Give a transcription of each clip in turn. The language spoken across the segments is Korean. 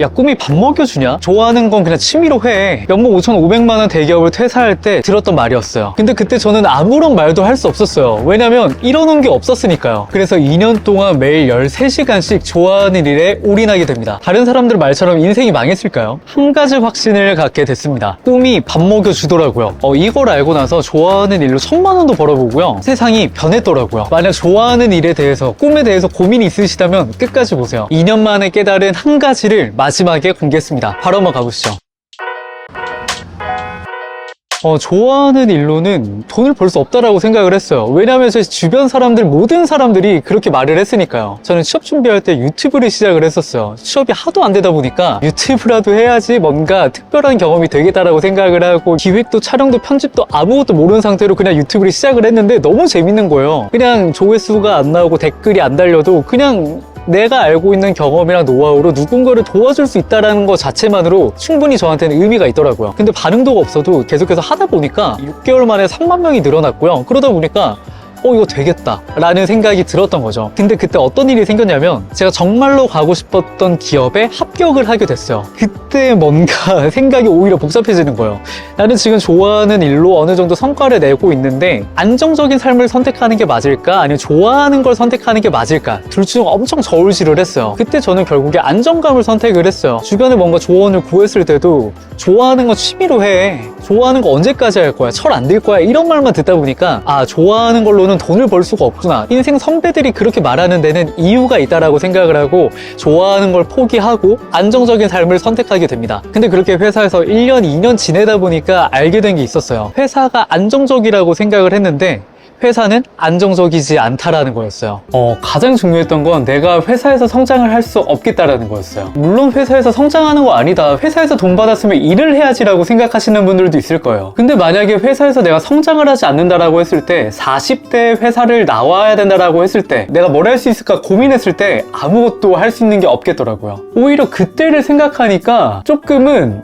야, 꿈이 밥 먹여주냐? 좋아하는 건 그냥 취미로 해. 연봉 5,500만 원 대기업을 퇴사할 때 들었던 말이었어요. 근데 그때 저는 아무런 말도 할 수 없었어요. 왜냐면 이뤄놓은 게 없었으니까요. 그래서 2년 동안 매일 13시간씩 좋아하는 일에 올인하게 됩니다. 다른 사람들 말처럼 인생이 망했을까요? 한 가지 확신을 갖게 됐습니다. 꿈이 밥 먹여주더라고요. 이걸 알고 나서 좋아하는 일로 1,000만 원도 벌어보고요. 세상이 변했더라고요. 만약 좋아하는 일에 대해서, 꿈에 대해서 고민이 있으시다면 끝까지 보세요. 2년 만에 깨달은 한 가지를 마지막에 공개했습니다. 바로 한번 가보시죠. 좋아하는 일로는 돈을 벌 수 없다라고 생각을 했어요. 왜냐하면 제 주변 사람들, 모든 사람들이 그렇게 말을 했으니까요. 저는 취업 준비할 때 유튜브를 시작을 했었어요. 취업이 하도 안 되다 보니까 유튜브라도 해야지 뭔가 특별한 경험이 되겠다라고 생각을 하고, 기획도 촬영도 편집도 아무것도 모르는 상태로 그냥 유튜브를 시작을 했는데 너무 재밌는 거예요. 그냥 조회수가 안 나오고 댓글이 안 달려도 그냥 내가 알고 있는 경험이랑 노하우로 누군가를 도와줄 수 있다는 것 자체만으로 충분히 저한테는 의미가 있더라고요. 근데 반응도가 없어도 계속해서 하다 보니까 6개월 만에 3만 명이 늘어났고요. 그러다 보니까 이거 되겠다 라는 생각이 들었던 거죠. 근데 그때 어떤 일이 생겼냐면, 제가 정말로 가고 싶었던 기업에 합격을 하게 됐어요. 그때 뭔가 생각이 오히려 복잡해지는 거예요. 나는 지금 좋아하는 일로 어느 정도 성과를 내고 있는데 안정적인 삶을 선택하는 게 맞을까? 아니면 좋아하는 걸 선택하는 게 맞을까? 둘 중 엄청 저울질을 했어요. 그때 저는 결국에 안정감을 선택을 했어요. 주변에 뭔가 조언을 구했을 때도 좋아하는 건 취미로 해. 좋아하는 거 언제까지 할 거야? 철 안 들 거야? 이런 말만 듣다 보니까 좋아하는 걸로는 돈을 벌 수가 없구나. 인생 선배들이 그렇게 말하는 데는 이유가 있다라고 생각을 하고 좋아하는 걸 포기하고 안정적인 삶을 선택하게 됩니다. 근데 그렇게 회사에서 1년, 2년 지내다 보니까 알게 된 게 있었어요. 회사가 안정적이라고 생각을 했는데 회사는 안정적이지 않다라는 거였어요. 가장 중요했던 건 내가 회사에서 성장을 할 수 없겠다라는 거였어요. 물론 회사에서 성장하는 거 아니다, 회사에서 돈 받았으면 일을 해야지라고 생각하시는 분들도 있을 거예요. 근데 만약에 회사에서 내가 성장을 하지 않는다라고 했을 때, 40대 회사를 나와야 된다라고 했을 때 내가 뭘 할 수 있을까 고민했을 때 아무것도 할 수 있는 게 없겠더라고요. 오히려 그때를 생각하니까 조금은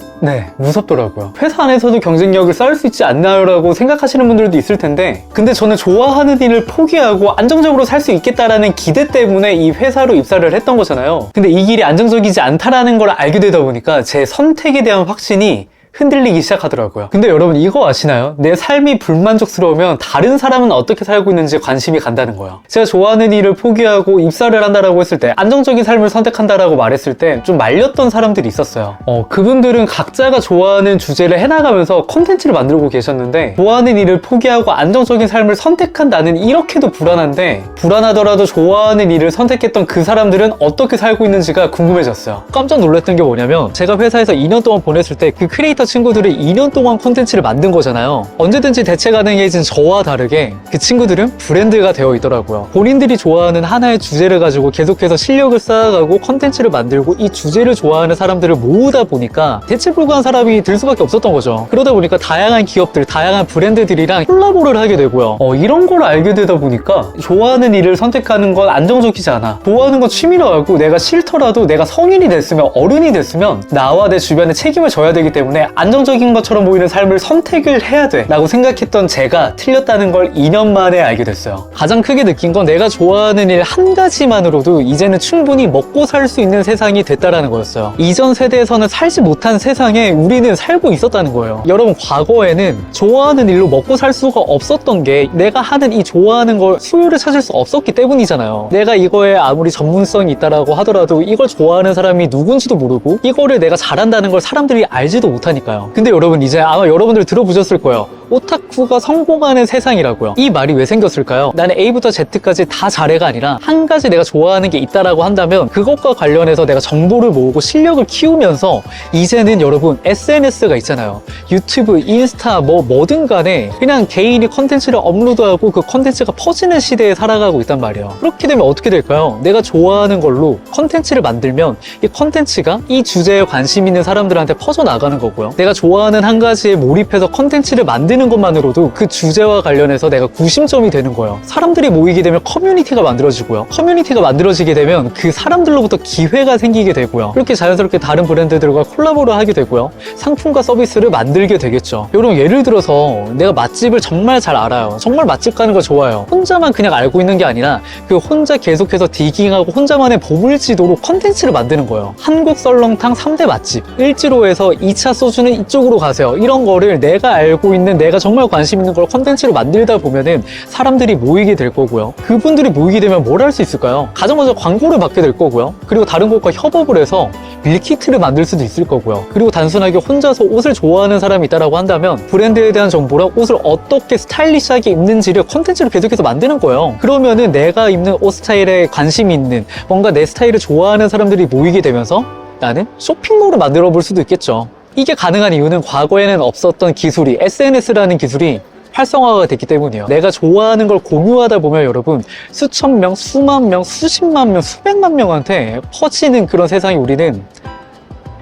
무섭더라고요. 회사 안에서도 경쟁력을 쌓을 수 있지 않나요? 라고 생각하시는 분들도 있을 텐데, 근데 저는 좋아하는 일을 포기하고 안정적으로 살 수 있겠다라는 기대 때문에 이 회사로 입사를 했던 거잖아요. 근데 이 길이 안정적이지 않다라는 걸 알게 되다 보니까 제 선택에 대한 확신이 흔들리기 시작하더라고요. 근데 여러분 이거 아시나요? 내 삶이 불만족스러우면 다른 사람은 어떻게 살고 있는지 관심이 간다는 거예요. 제가 좋아하는 일을 포기하고 입사를 한다라고 했을 때, 안정적인 삶을 선택한다라고 말했을 때 좀 말렸던 사람들이 있었어요. 그분들은 각자가 좋아하는 주제를 해나가면서 콘텐츠를 만들고 계셨는데, 좋아하는 일을 포기하고 안정적인 삶을 선택한 나는 이렇게도 불안한데, 불안하더라도 좋아하는 일을 선택했던 그 사람들은 어떻게 살고 있는지가 궁금해졌어요. 깜짝 놀랐던 게 뭐냐면, 제가 회사에서 2년 동안 보냈을 때 그 크리에이터 친구들이 2년 동안 콘텐츠를 만든 거잖아요. 언제든지 대체 가능해진 저와 다르게 그 친구들은 브랜드가 되어 있더라고요. 본인들이 좋아하는 하나의 주제를 가지고 계속해서 실력을 쌓아가고 콘텐츠를 만들고 이 주제를 좋아하는 사람들을 모으다 보니까 대체 불가한 사람이 될 수밖에 없었던 거죠. 그러다 보니까 다양한 기업들, 다양한 브랜드들이랑 콜라보를 하게 되고요. 이런 걸 알게 되다 보니까 좋아하는 일을 선택하는 건 안정적이지 않아. 좋아하는 건 취미로 하고, 내가 싫더라도 내가 성인이 됐으면, 어른이 됐으면 나와 내 주변에 책임을 져야 되기 때문에 안정적인 것처럼 보이는 삶을 선택을 해야 돼 라고 생각했던 제가 틀렸다는 걸 2년 만에 알게 됐어요. 가장 크게 느낀 건 내가 좋아하는 일 한 가지만으로도 이제는 충분히 먹고 살 수 있는 세상이 됐다라는 거였어요. 이전 세대에서는 살지 못한 세상에 우리는 살고 있었다는 거예요. 여러분, 과거에는 좋아하는 일로 먹고 살 수가 없었던 게 내가 하는 이 좋아하는 걸 수요를 찾을 수 없었기 때문이잖아요. 내가 이거에 아무리 전문성이 있다라고 하더라도 이걸 좋아하는 사람이 누군지도 모르고 이거를 내가 잘한다는 걸 사람들이 알지도 못하니까요. 근데 여러분, 이제 아마 여러분들 들어보셨을 거예요. 오타쿠가 성공하는 세상이라고요. 이 말이 왜 생겼을까요? 나는 A부터 Z까지 다 잘해가 아니라 한 가지 내가 좋아하는 게 있다라고 한다면 그것과 관련해서 내가 정보를 모으고 실력을 키우면서, 이제는 여러분 SNS가 있잖아요. 유튜브, 인스타, 뭐든 간에 그냥 개인이 컨텐츠를 업로드하고 그 컨텐츠가 퍼지는 시대에 살아가고 있단 말이에요. 그렇게 되면 어떻게 될까요? 내가 좋아하는 걸로 컨텐츠를 만들면 이 컨텐츠가 이 주제에 관심 있는 사람들한테 퍼져나가는 거고요. 내가 좋아하는 한 가지에 몰입해서 컨텐츠를 만드는 만드는 것만으로도 그 주제와 관련해서 내가 구심점이 되는 거예요. 사람들이 모이게 되면 커뮤니티가 만들어지고요. 커뮤니티가 만들어지게 되면 그 사람들로부터 기회가 생기게 되고요. 그렇게 자연스럽게 다른 브랜드들과 콜라보를 하게 되고요. 상품과 서비스를 만들게 되겠죠. 여러분, 예를 들어서 내가 맛집을 정말 잘 알아요. 정말 맛집 가는 거 좋아요. 혼자만 그냥 알고 있는 게 아니라 그 혼자 계속해서 디깅하고 혼자만의 보물지도로 컨텐츠를 만드는 거예요. 한국 썰렁탕 3대 맛집, 을지로에서 2차 소주는 이쪽으로 가세요. 이런 거를 내가 알고 있는, 내가 정말 관심 있는 걸 컨텐츠로 만들다 보면은 사람들이 모이게 될 거고요. 그분들이 모이게 되면 뭘 할 수 있을까요? 가장 먼저 광고를 받게 될 거고요. 그리고 다른 곳과 협업을 해서 밀키트를 만들 수도 있을 거고요. 그리고 단순하게 혼자서 옷을 좋아하는 사람이 있다라고 한다면 브랜드에 대한 정보랑 옷을 어떻게 스타일리시하게 입는지를 컨텐츠로 계속해서 만드는 거예요. 그러면은 내가 입는 옷 스타일에 관심이 있는, 뭔가 내 스타일을 좋아하는 사람들이 모이게 되면서 나는 쇼핑몰을 만들어 볼 수도 있겠죠. 이게 가능한 이유는 과거에는 없었던 기술이, SNS라는 기술이 활성화가 됐기 때문이에요. 내가 좋아하는 걸 공유하다 보면 여러분, 수천 명, 수만 명, 수십만 명, 수백만 명한테 퍼지는 그런 세상이 우리는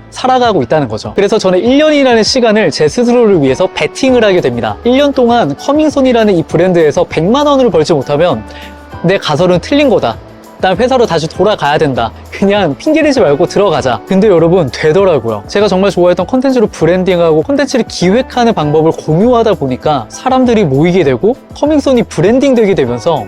살아가고 있다는 거죠. 그래서 저는 1년이라는 시간을 제 스스로를 위해서 베팅을 하게 됩니다. 1년 동안 커밍손이라는 이 브랜드에서 100만 원을 벌지 못하면 내 가설은 틀린 거다. 난 회사로 다시 돌아가야 된다. 그냥 핑계대지 말고 들어가자. 근데 여러분, 되더라고요. 제가 정말 좋아했던 콘텐츠로 브랜딩하고 콘텐츠를 기획하는 방법을 공유하다 보니까 사람들이 모이게 되고 커밍손이 브랜딩 되게 되면서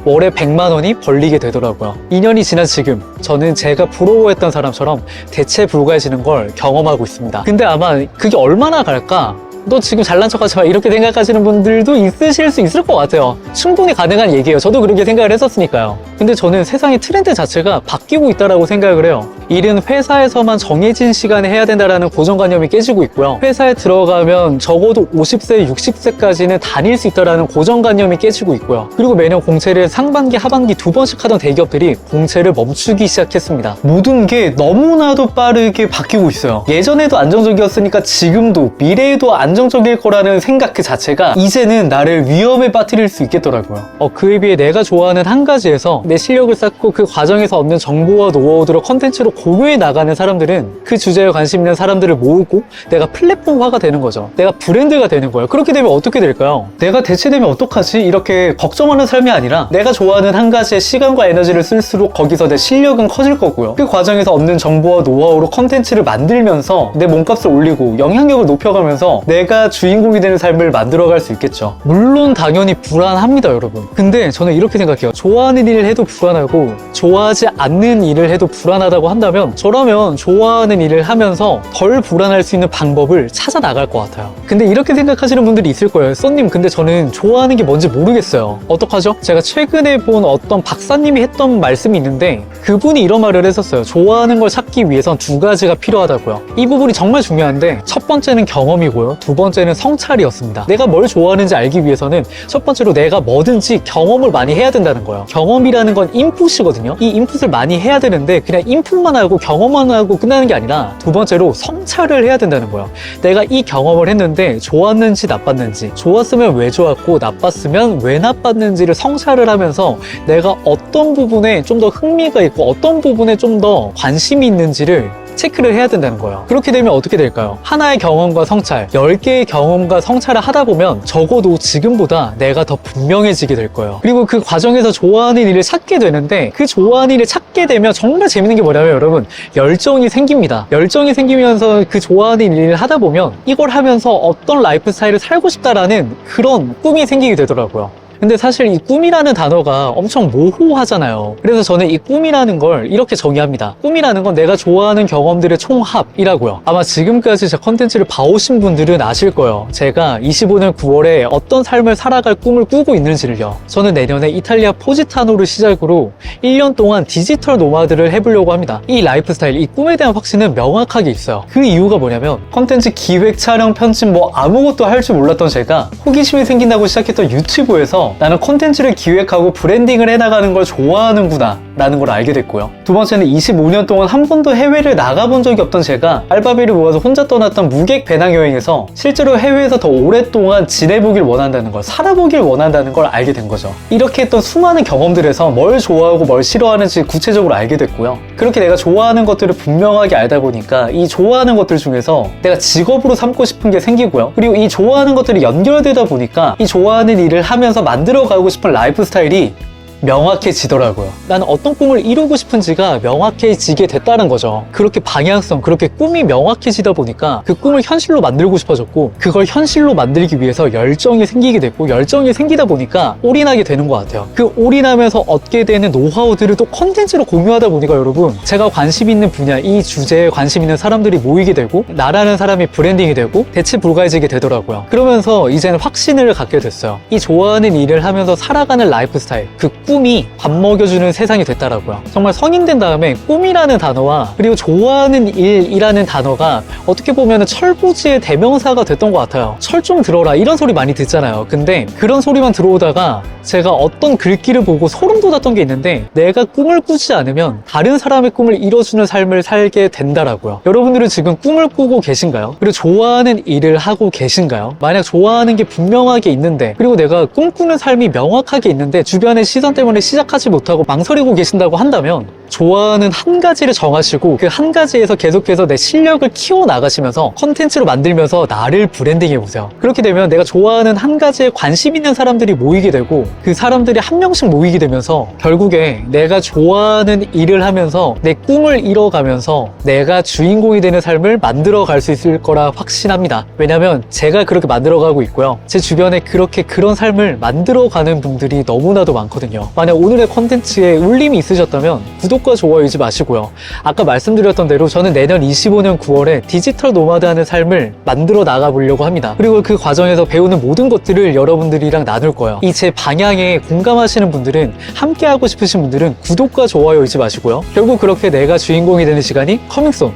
월에 100만 원이 벌리게 되더라고요. 2년이 지난 지금 저는 제가 부러워했던 사람처럼 대체 불가해지는 걸 경험하고 있습니다. 근데 아마 그게 얼마나 갈까? 너 지금 잘난 척하지 마, 이렇게 생각하시는 분들도 있으실 수 있을 것 같아요. 충분히 가능한 얘기예요. 저도 그렇게 생각을 했었으니까요. 근데 저는 세상의 트렌드 자체가 바뀌고 있다고 생각을 해요. 일은 회사에서만 정해진 시간에 해야 된다는 고정관념이 깨지고 있고요. 회사에 들어가면 적어도 50세, 60세까지는 다닐 수 있다는 고정관념이 깨지고 있고요. 그리고 매년 공채를 상반기, 하반기 2번씩 하던 대기업들이 공채를 멈추기 시작했습니다. 모든 게 너무나도 빠르게 바뀌고 있어요. 예전에도 안정적이었으니까 지금도, 미래에도 안정적일 거라는 생각 그 자체가 이제는 나를 위험에 빠뜨릴 수 있겠더라고요. 그에 비해 내가 좋아하는 한 가지에서 내 실력을 쌓고 그 과정에서 얻는 정보와 노하우들을 컨텐츠로 공유해 나가는 사람들은 그 주제에 관심 있는 사람들을 모으고 내가 플랫폼화가 되는 거죠. 내가 브랜드가 되는 거예요. 그렇게 되면 어떻게 될까요? 내가 대체되면 어떡하지? 이렇게 걱정하는 삶이 아니라 내가 좋아하는 한 가지에 시간과 에너지를 쓸수록 거기서 내 실력은 커질 거고요. 그 과정에서 얻는 정보와 노하우로 컨텐츠를 만들면서 내 몸값을 올리고 영향력을 높여가면서 내가 주인공이 되는 삶을 만들어갈 수 있겠죠. 물론 당연히 불안합니다, 여러분. 근데 저는 이렇게 생각해요. 좋아하는 일을 해도 불안하고 좋아하지 않는 일을 해도 불안하다고 한다면 저라면 좋아하는 일을 하면서 덜 불안할 수 있는 방법을 찾아 나갈 것 같아요. 근데 이렇게 생각하시는 분들이 있을 거예요. 썬님, 근데 저는 좋아하는 게 뭔지 모르겠어요. 어떡하죠? 제가 최근에 본 어떤 박사님이 했던 말씀이 있는데 그분이 이런 말을 했었어요. 좋아하는 걸 찾기 위해선 2가지가 필요하다고요. 이 부분이 정말 중요한데 첫 번째는 경험이고요. 두 번째는 성찰이었습니다. 내가 뭘 좋아하는지 알기 위해서는 첫 번째로 내가 뭐든지 경험을 많이 해야 된다는 거예요. 경험이라는 건 인풋이거든요. 이 인풋을 많이 해야 되는데 그냥 인풋만 하고 경험만 하고 끝나는 게 아니라 두 번째로 성찰을 해야 된다는 거예요. 내가 이 경험을 했는데 좋았는지 나빴는지, 좋았으면 왜 좋았고 나빴으면 왜 나빴는지를 성찰을 하면서 내가 어떤 부분에 좀 더 흥미가 있고 어떤 부분에 좀 더 관심이 있는지를 체크를 해야 된다는 거예요. 그렇게 되면 어떻게 될까요? 하나의 경험과 성찰, 10개의 경험과 성찰을 하다 보면 적어도 지금보다 내가 더 분명해지게 될 거예요. 그리고 그 과정에서 좋아하는 일을 찾게 되는데 그 좋아하는 일을 찾게 되면 정말 재밌는 게 뭐냐면 여러분, 열정이 생깁니다. 열정이 생기면서 그 좋아하는 일을 하다 보면 이걸 하면서 어떤 라이프 스타일을 살고 싶다라는 그런 꿈이 생기게 되더라고요. 근데 사실 이 꿈이라는 단어가 엄청 모호하잖아요. 그래서 저는 이 꿈이라는 걸 이렇게 정의합니다. 꿈이라는 건 내가 좋아하는 경험들의 총합이라고요. 아마 지금까지 제 컨텐츠를 봐오신 분들은 아실 거예요. 제가 25년 9월에 어떤 삶을 살아갈 꿈을 꾸고 있는지를요. 저는 내년에 이탈리아 포지타노를 시작으로 1년 동안 디지털 노마드를 해보려고 합니다. 이 라이프 스타일, 이 꿈에 대한 확신은 명확하게 있어요. 그 이유가 뭐냐면 컨텐츠 기획, 촬영, 편집 뭐 아무것도 할 줄 몰랐던 제가 호기심이 생긴다고 시작했던 유튜브에서 보면서 나는 콘텐츠를 기획하고 브랜딩을 해나가는 걸 좋아하는구나 라는 걸 알게 됐고요. 두 번째는 25년 동안 한 번도 해외를 나가본 적이 없던 제가 알바비를 모아서 혼자 떠났던 무객 배낭여행에서 실제로 해외에서 더 오랫동안 지내보길 원한다는 걸, 살아보길 원한다는 걸 알게 된 거죠. 이렇게 했던 수많은 경험들에서 뭘 좋아하고 뭘 싫어하는지 구체적으로 알게 됐고요. 그렇게 내가 좋아하는 것들을 분명하게 알다 보니까 이 좋아하는 것들 중에서 내가 직업으로 삼고 싶은 게 생기고요. 그리고 이 좋아하는 것들이 연결되다 보니까 이 좋아하는 일을 하면서 만들어가고 싶은 라이프 스타일이 명확해지더라고요. 나는 어떤 꿈을 이루고 싶은지가 명확해지게 됐다는 거죠. 그렇게 방향성, 그렇게 꿈이 명확해지다 보니까 그 꿈을 현실로 만들고 싶어졌고, 그걸 현실로 만들기 위해서 열정이 생기게 됐고, 열정이 생기다 보니까 올인하게 되는 것 같아요. 그 올인하면서 얻게 되는 노하우들을 또 컨텐츠로 공유하다 보니까 여러분, 제가 관심 있는 분야, 이 주제에 관심 있는 사람들이 모이게 되고, 나라는 사람이 브랜딩이 되고 대체 불가해지게 되더라고요. 그러면서 이제는 확신을 갖게 됐어요. 이 좋아하는 일을 하면서 살아가는 라이프 스타일, 그 꿈이 밥 먹여주는 세상이 됐다라고요. 정말 성인 된 다음에 꿈이라는 단어와 그리고 좋아하는 일이라는 단어가 어떻게 보면 철부지의 대명사가 됐던 것 같아요. 철 좀 들어라 이런 소리 많이 듣잖아요. 근데 그런 소리만 들어오다가 제가 어떤 글귀를 보고 소름 돋았던 게 있는데, 내가 꿈을 꾸지 않으면 다른 사람의 꿈을 이뤄주는 삶을 살게 된다라고요. 여러분들은 지금 꿈을 꾸고 계신가요? 그리고 좋아하는 일을 하고 계신가요? 만약 좋아하는 게 분명하게 있는데, 그리고 내가 꿈꾸는 삶이 명확하게 있는데 주변의 시선 때문에 시작하지 못하고 망설이고 계신다고 한다면, 좋아하는 한 가지를 정하시고 그 한 가지에서 계속해서 내 실력을 키워나가시면서 컨텐츠로 만들면서 나를 브랜딩해보세요. 그렇게 되면 내가 좋아하는 한 가지에 관심 있는 사람들이 모이게 되고, 그 사람들이 한 명씩 모이게 되면서 결국에 내가 좋아하는 일을 하면서 내 꿈을 이뤄가면서 내가 주인공이 되는 삶을 만들어갈 수 있을 거라 확신합니다. 왜냐면 제가 그렇게 만들어가고 있고요. 제 주변에 그런 삶을 만들어가는 분들이 너무나도 많거든요. 만약 오늘의 컨텐츠에 울림이 있으셨다면 구독과 좋아요 잊지 마시고요. 아까 말씀드렸던 대로 저는 내년 25년 9월에 디지털 노마드 하는 삶을 만들어 나가보려고 합니다. 그리고 그 과정에서 배우는 모든 것들을 여러분들이랑 나눌 거예요. 이 제 방향에 공감하시는 분들은, 함께 하고 싶으신 분들은 구독과 좋아요 잊지 마시고요. 결국 그렇게 내가 주인공이 되는 시간이 커밍순